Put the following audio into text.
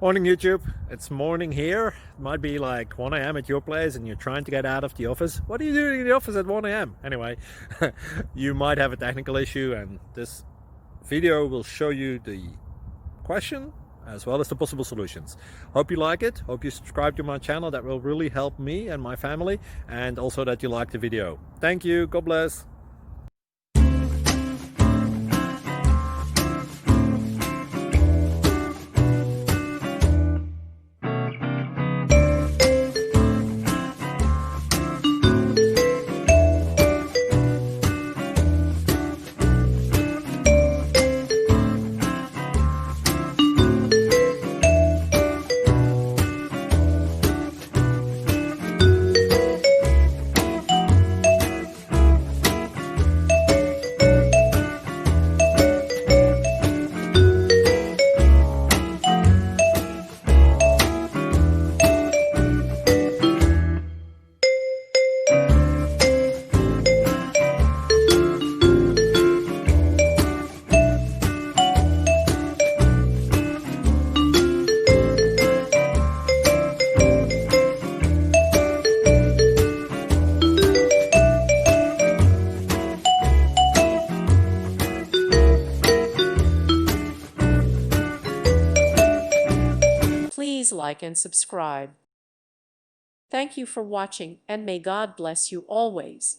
Morning YouTube, it's morning here. It might be like 1 a.m. at your place and you're trying to get out of the office. What are you doing in the office at 1 a.m.? Anyway, you might have a technical issue and this video will show you the question as well as the possible solutions. Hope you like it, hope you subscribe to my channel. That will really help me and my family, and also that you like the video. Thank you, God bless. Please like and subscribe. Thank you for watching, and may God bless you always.